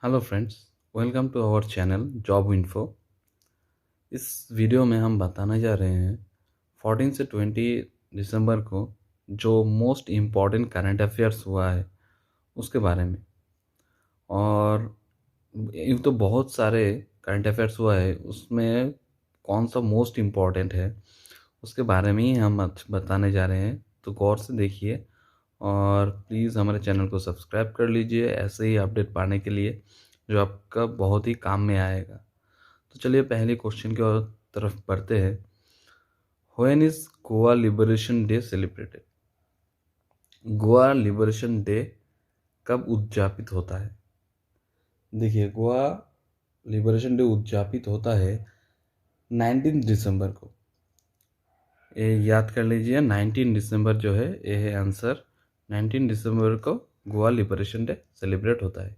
Hello friends, welcome to our channel job info. इस video में हम बताने जा रहे हैं 14 से 20 दिसंबर को जो मोस्ट इम्पॉर्टेंट करंट अफेयर्स हुआ है उसके बारे में। और यूँ तो बहुत सारे करंट अफेयर्स हुआ है, उसमें कौन सा मोस्ट इम्पॉर्टेंट है उसके बारे में ही हम आज बताने जा रहे हैं। तो गौर से देखिए और प्लीज़ हमारे चैनल को सब्सक्राइब कर लीजिए ऐसे ही अपडेट पाने के लिए जो आपका बहुत ही काम में आएगा। तो चलिए पहले क्वेश्चन की ओर तरफ बढ़ते हैं। When is Goa liberation day celebrated? Goa liberation day कब उद्यापित होता है? देखिए, गोवा लिबरेशन डे उद्यापित होता है 19 दिसंबर को। ये याद कर लीजिए, 19 दिसंबर जो है ये है आंसर। 19 दिसंबर को गोवा लिबरेशन डे सेलिब्रेट होता है।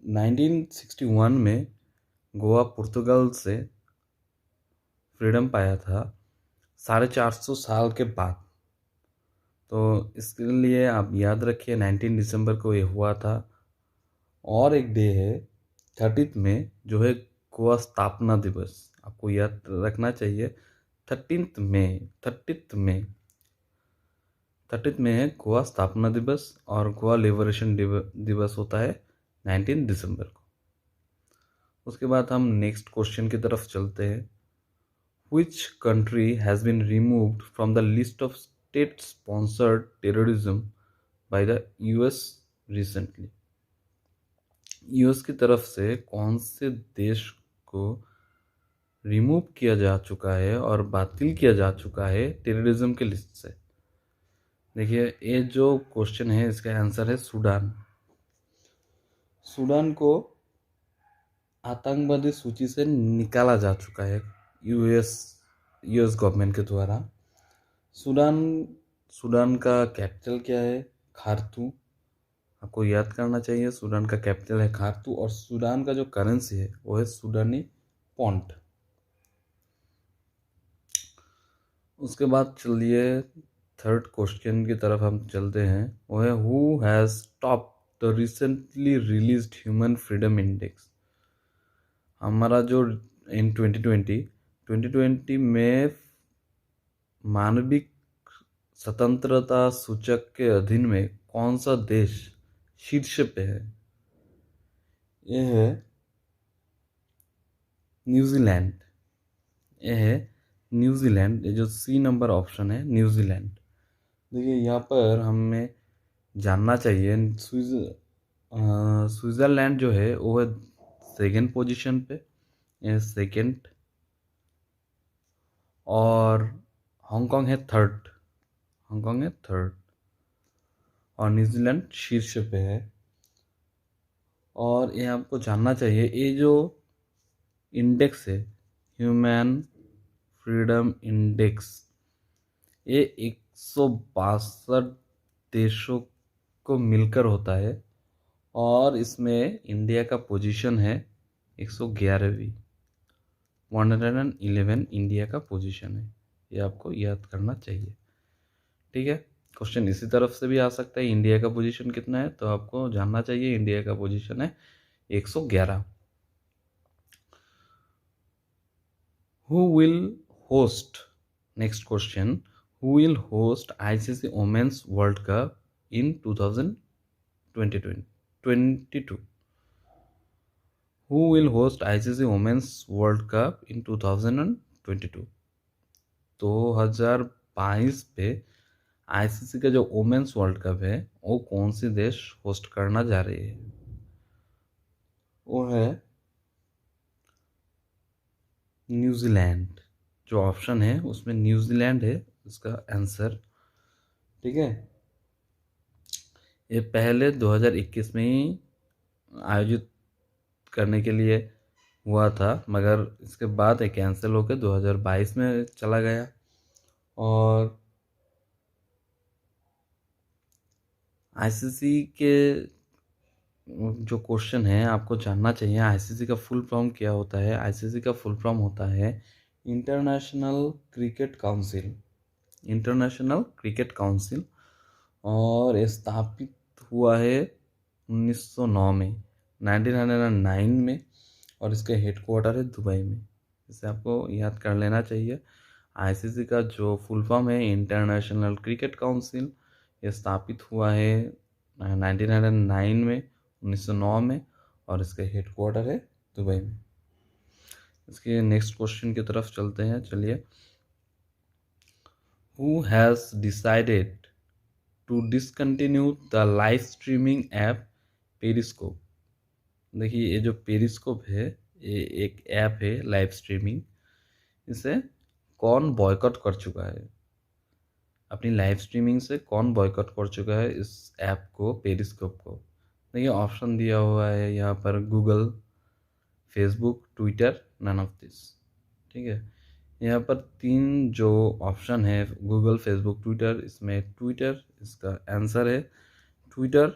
1961 में गोवा पुर्तगाल से फ्रीडम पाया था 450 साल के बाद। तो इसके लिए आप याद रखिए 19 दिसंबर को ये हुआ था। और एक डे है 30 में जो है गोवा स्थापना दिवस, आपको याद रखना चाहिए। 30 में है गोवा स्थापना दिवस और गोवा लिबरेशन दिवस होता है 19 दिसंबर को। उसके बाद हम नेक्स्ट क्वेश्चन की तरफ चलते हैं। Which country has been removed from the list of state-sponsored terrorism by the US recently? US की तरफ से कौन से देश को रिमूव किया जा चुका है और बातिल किया जा चुका है टेररिज्म के लिस्ट से? देखिए, ये जो क्वेश्चन है इसका आंसर है सूडान। सूडान को आतंकवादी सूची से निकाला जा चुका है यूएस गवर्नमेंट के द्वारा। सूडान सूडान का कैपिटल क्या है? खार्तूम। आपको याद करना चाहिए, सूडान का कैपिटल है खार्तूम और सूडान का जो करेंसी है वो है सूडानी पॉन्ट। उसके बाद चलिए थर्ड क्वेश्चन की तरफ हम चलते हैं। वो है who has stop the recently released human freedom index? हमारा जो इन 2020 में मानविक स्वतंत्रता सूचक के अधीन में कौन सा देश शीर्ष पे है? ये है न्यूजीलैंड। ये है न्यूजीलैंड। ये जो सी नंबर ऑप्शन है न्यूजीलैंड। देखिए, यहाँ पर हमें जानना चाहिए स्विट्ज़रलैंड जो है वो है सेकेंड पोजीशन पे, सेकेंड। और हांगकांग है थर्ड। और न्यूजीलैंड शीर्ष पे है। और ये आपको जानना चाहिए, ये जो इंडेक्स है ह्यूमन फ्रीडम इंडेक्स, ये 162 देशों को मिलकर होता है और इसमें इंडिया का पोजीशन है 111वीं। 111 इंडिया का पोजीशन है, ये आपको याद करना चाहिए। ठीक है, क्वेश्चन इसी तरफ से भी आ सकता है, इंडिया का पोजीशन कितना है, तो आपको जानना चाहिए इंडिया का पोजीशन है 111। Who will host? Next question. Who will host ICC Women's World Cup in 2022? Who will host ICC Women's World Cup in 2022? 2022 पे आईसीसी का जो वुमेन्स वर्ल्ड कप है वो कौन सी देश होस्ट करना जा रही है? वो है न्यूजीलैंड। जो ऑप्शन है उसमें न्यूजीलैंड है इसका आंसर। ठीक है, ये पहले 2021 में ही आयोजित करने के लिए हुआ था, मगर इसके बाद ये कैंसिल होकर 2022 में चला गया। और आईसीसी के जो क्वेश्चन है आपको जानना चाहिए, आईसीसी का फुल फॉर्म क्या होता है? आईसीसी का फुल फॉर्म होता है इंटरनेशनल क्रिकेट काउंसिल। और ये स्थापित हुआ है 1909 में, 1909 में, और इसका हेडक्वार्टर है दुबई में। इसे आपको याद कर लेना चाहिए। आईसीसी का जो फुल फॉर्म है इंटरनेशनल क्रिकेट काउंसिल, ये स्थापित हुआ है 1909 में, 1909 में, और इसका हेडक्वार्टर है दुबई में। इसके नेक्स्ट क्वेश्चन की तरफ चलते हैं, चलिए। Who has decided to discontinue the live streaming app periscope? देखिए, ये जो पेरिस्कोप है, ये एक ऐप है लाइव स्ट्रीमिंग। इसे कौन बॉयकॉट कर चुका है? अपनी लाइव स्ट्रीमिंग से कौन बॉयकॉट कर चुका है इस ऐप को, पेरिस्कोप को? देखिए, ऑप्शन दिया हुआ है यहाँ पर, Google, Facebook, Twitter, none of this. ठीक है, यहाँ पर 3 जो ऑप्शन है, गूगल, फेसबुक, ट्विटर, इसमें ट्विटर इसका आंसर है। ट्विटर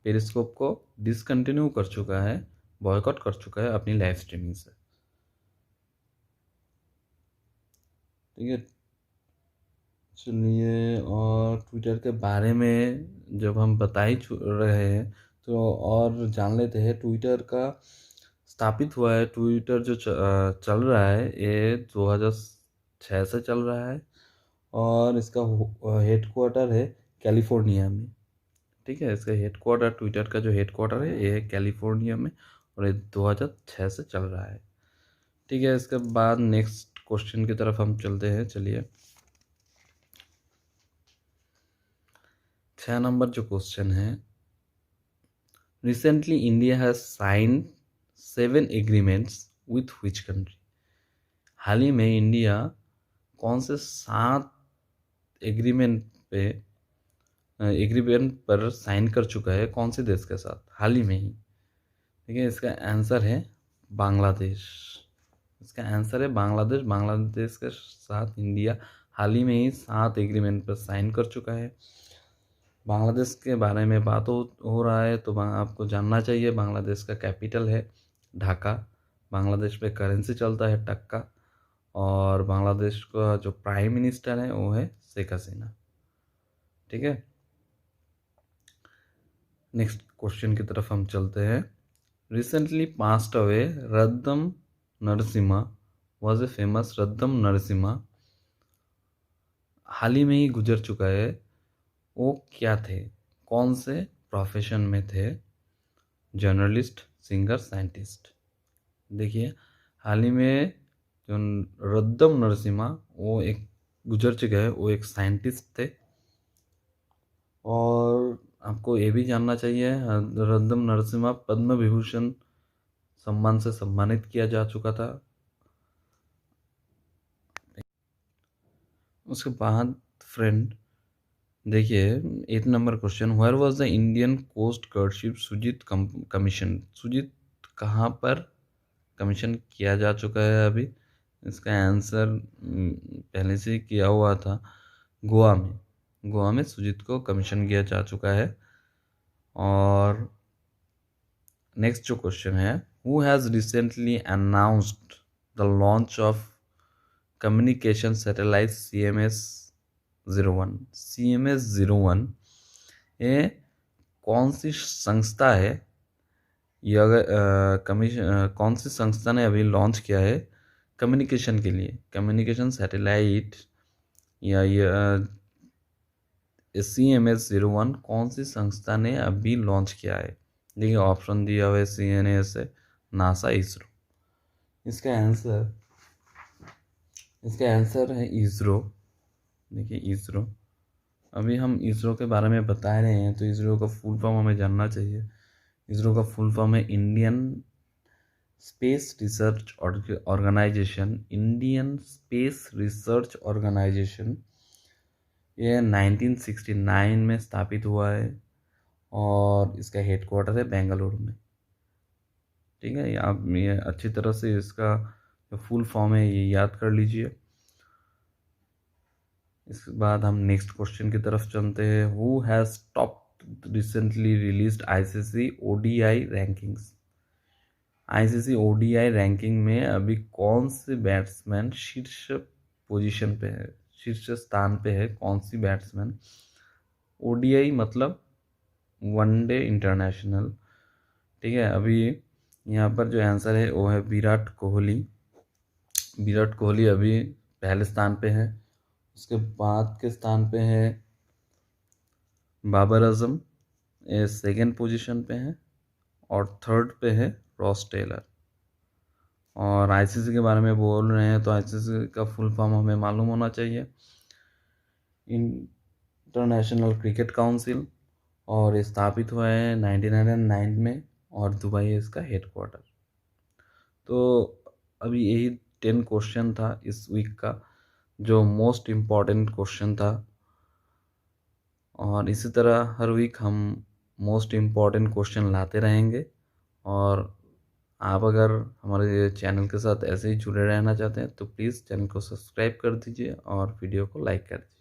पेरिस्कोप को डिसकंटिन्यू कर चुका है, बॉयकॉट कर चुका है अपनी लाइव स्ट्रीमिंग से। ठीक है, चलिए, और ट्विटर के बारे में जब हम बता ही रहे हैं तो और जान लेते हैं। ट्विटर का स्थापित हुआ है, ट्विटर जो चल रहा है ये 2006 से चल रहा है, और इसका हेडक्वार्टर है कैलिफोर्निया में। ठीक है, इसका हेडक्वार्टर, ट्विटर का जो हेडक्वार्टर है ये है कैलिफोर्निया में, और ये 2006 से चल रहा है। ठीक है, इसके बाद नेक्स्ट क्वेश्चन की तरफ हम चलते हैं, चलिए। 6 नंबर जो क्वेश्चन है, recently India has signed 7 agreements with which country? हाल ही में इंडिया कौन से 7 एग्रीमेंट पर साइन कर चुका है, कौन से देश के साथ, हाल ही में ही? ठीक है, इसका आंसर है बांग्लादेश। इसका आंसर है बांग्लादेश। बांग्लादेश के साथ इंडिया हाल ही में ही 7 एग्रीमेंट पर साइन कर चुका है। बांग्लादेश के बारे में बात हो रहा है तो आपको जानना चाहिए, बांग्लादेश का कैपिटल है ढाका। बांग्लादेश पे करेंसी चलता है टक्का, और बांग्लादेश का जो प्राइम मिनिस्टर है वो है शेख हसीना। ठीक है, नेक्स्ट क्वेश्चन की तरफ हम चलते हैं। Recently passed away Raddam Narasimha was a famous Raddam Narasimha, हाल ही में ही गुजर चुका है। वो क्या थे, कौन से प्रोफेशन में थे? Journalist, singer, scientist? देखिए, हाल ही में जो रद्दम नरसिम्हा वो एक गुजर चुका है, वो एक साइंटिस्ट थे। और आपको ये भी जानना चाहिए, रद्दम नरसिम्हा पद्म विभूषण सम्मान से सम्मानित किया जा चुका था। उसके बाद फ्रेंड, देखिए 8 number question, where was the Indian coast guard ship Sujeet commission? Sujeet कहाँ पर कमीशन किया जा चुका है अभी? इसका आंसर पहले से किया हुआ था, गोवा में। गोवा में सुजीत को कमीशन किया जा चुका है। और नेक्स्ट जो क्वेश्चन है, who has recently announced the launch of communication satellite CMS-01? CMS-01 ये कौन सी संस्था है? ये अगर कौन सी संस्था ने अभी लॉन्च किया है कम्युनिकेशन के लिए, कम्युनिकेशन सैटेलाइट, या ये CMS-01 कौन सी संस्था ने अभी लॉन्च किया है? देखिए, ऑप्शन दिया हुआ है CNS, नासा, इसरो। इसका आंसर है इसरो। देखिए, इसरो, अभी हम इसरो के बारे में बता रहे हैं तो इसरो का फुल फॉर्म हमें जानना चाहिए। इसरो का फुल फॉर्म है Indian Space Research Organisation. Indian Space Research Organisation, ये 1969 में स्थापित हुआ है, और इसका हेडक्वार्टर है बेंगलुरु में। ठीक है, आप ये अच्छी तरह से इसका जो फुल फॉर्म है ये याद कर लीजिए। इसके बाद हम नेक्स्ट क्वेश्चन की तरफ चलते हैं। Who has top recently released ICC ODI rankings? ICC ODI ranking में अभी कौन से बैट्समैन शीर्ष पोजीशन पे है, शीर्ष स्थान पे है? कौन सी बैट्समैन? ODI मतलब वनडे इंटरनेशनल। ठीक है, अभी यहाँ पर जो आंसर है वो है विराट कोहली। विराट कोहली अभी पहले स्थान पे है। उसके बाद के स्थान पे है बाबर आजम, ये सेकेंड पोजीशन पे है। और थर्ड पे है रॉस टेलर। और आईसीसी के बारे में बोल रहे हैं तो आईसीसी का फुल फॉर्म हमें मालूम होना चाहिए, इंटरनेशनल क्रिकेट काउंसिल। और ये स्थापित हुआ है 1909 में और दुबई है इसका हेडक्वार्टर। तो अभी यही 10 क्वेश्चन था इस वीक का, जो मोस्ट इम्पॉर्टेंट क्वेश्चन था। और इसी तरह हर वीक हम मोस्ट इम्पॉर्टेंट क्वेश्चन लाते रहेंगे। और आप अगर हमारे चैनल के साथ ऐसे ही जुड़े रहना चाहते हैं तो प्लीज़ चैनल को सब्सक्राइब कर दीजिए और वीडियो को लाइक कर दीजिए।